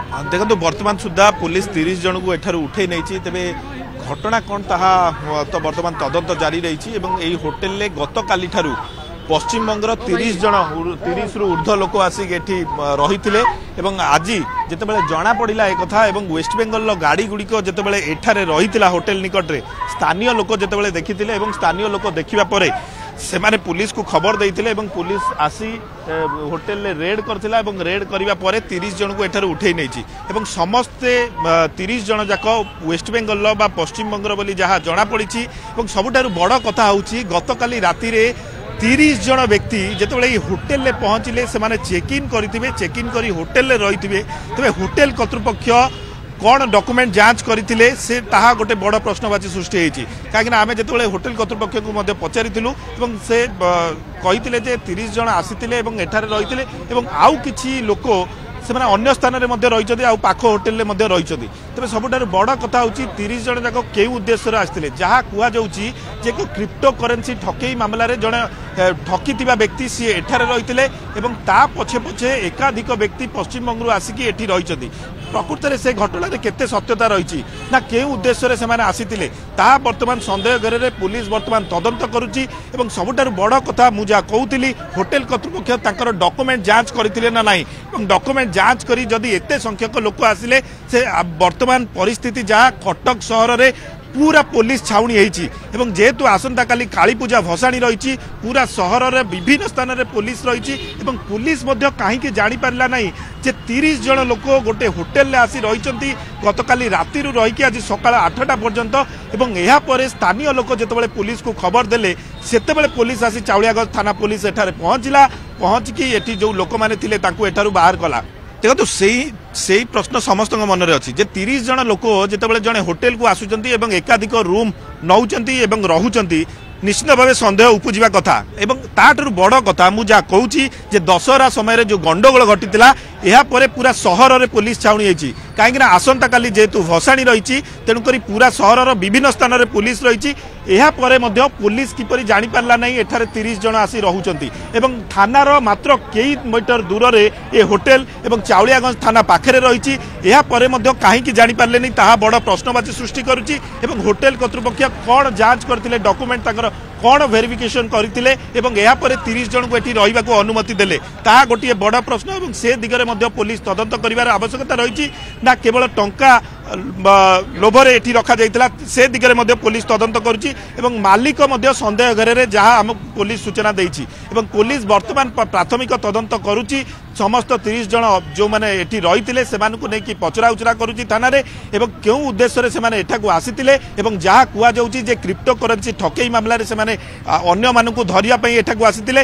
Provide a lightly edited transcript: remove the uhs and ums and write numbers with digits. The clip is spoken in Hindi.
देखो बर्तमान सुधा पुलिस 30 जन को एठार उठे नहीं तेरे घटना कौन ताहा तो बर्तमान तदंत जारी रही होटेल गत काली ठारू पश्चिम बंगर 30 जन 30 रु ऊर्ध्व लोक आसिक एठी रही आज जितेबाला जना पड़ा एक कथा वेस्ट बेंगल गाड़ी गुड़िक जितेबाला एठारे रही होटेल निकट में स्थानीय लोक जितेबाला देखी स्थानीय लोक देखा से माने पुलिस को खबर देते पुलिस आसी होटेल रेड करथिला रेड करने पर 30 जन को एठार उठे नहीं समस्ते 30 जन जाक वेस्ट बेंगल बा पश्चिम बंगर बोली जहाँ जना पड़ी सबुठारु बड़ कथा होची गत काली राति रे 30 जन व्यक्ति जिते होटेल में पहुँचले से चेक इन करें चेक इन कर होटेल रही तेज होटेल कर्तृपक्ष कौन डॉक्यूमेंट जांच करते से ताहा गोटे बड़ प्रश्नवाची सृष्टि होती कहीं आम जो होटेल कर्तृपक्ष को पचारूँ से कही 30 जन आसी एठार रही आउ कि लोक से अन्य स्थान में रही पाख होटेल में रही तेज सबुठार बड़ कथा हूँ 30 जन जाक के उद्देश्य आसते जहाँ कहुची जे क्रिप्टो करेन्सी ठकई मामलें जड़े ठकी व्यक्ति सी एठार रही पछे पछे एकाधिक व्यक्ति पश्चिम बंगू आसिक एठी रही प्रकृत में से घटना केते सत्यता रही ना के उद्देश्य से आसीते बर्तमान सन्देह घेरे पुलिस बर्तमान तदंत करुच्ची सबुठार बड़ कथा मुझे कहूली होटेल कर्तृपक्ष डॉक्यूमेंट जांच करते ना नहीं डॉक्यूमेंट जांच करी जदि एते संख्यक लोक आसिले से वर्तमान परिस्थिति जहाँ कटक सहर में पूरा पुलिस छाउनी होती जेहेतु आसंता काली काली पूजा भसाणी रही पूरा सहर में विभिन्न स्थान में पुलिस रही पुलिस कहीं जानी पारा ना जे 30 जन लोक गोटे होटेल आसी रही गत काली राति रही आज सका 8टा पर्यंत यापर स्थानीय लोक जिते पुलिस को खबर देले सेते पुलिस आसी चाउलियागंज थाना पुलिस एठारे पहुंचला पहुंचिकी एठी जो लोक माने थिले तांकू एठारू बाहर कला देखो से प्रश्न समस्त मन में अच्छी 30 जन लोक जिते जड़े होटेल को आसुंच एकाधिक रूम नौकरी रोचंती निश्चित भाव सन्देह उपजा कथा ताठू बड़ कथा मुझे कहूँ दशहरा समय जो गंडगोल घटी या पूरा सहर में पुलिस छाउनी होती कहीं आसंता काली जेहेतु भसाणी रही तेणुक पूरा सहर विभिन्न स्थान में पुलिस रही पुलिस किपर जापारा ना एठारे 30 जन आसी रोचंती थानार मात्र कई मीटर दूर में ये होटेल और चाउलियागंज थाना पाखे रही कहीं जापारे नहीं ताहा बड़ प्रश्नवाची सृष्टि करुच्ची होटेल कर्तृपक्ष कौन जांच करते डॉक्यूमेंट कौन वेरिफिकेशन करते 30 जन को ये रही अनुमति देले ताहा गोटे बड़ प्रश्न से दिगरे पुलिस तदंत कर आवश्यकता रही ना केवल टंका लोभरे एठी रखा जाइतला से दिगरे पुलिस तदंत करुच्ची मालिक सन्देह घेरे जहाँ आम पुलिस सूचना देछि पुलिस वर्तमान प्राथमिक तदंत करुच्ची समस्त 30 जन जो मैंने एठी रही से पचरा उचरा करुच्ची थाना क्यों उद्देश्य से एठाकू आसीतिले जहाँ कहुचे क्रिप्टो करेन्सी ठकई मामलें से अन्य मानू धरिया एठाकू आसीतिले।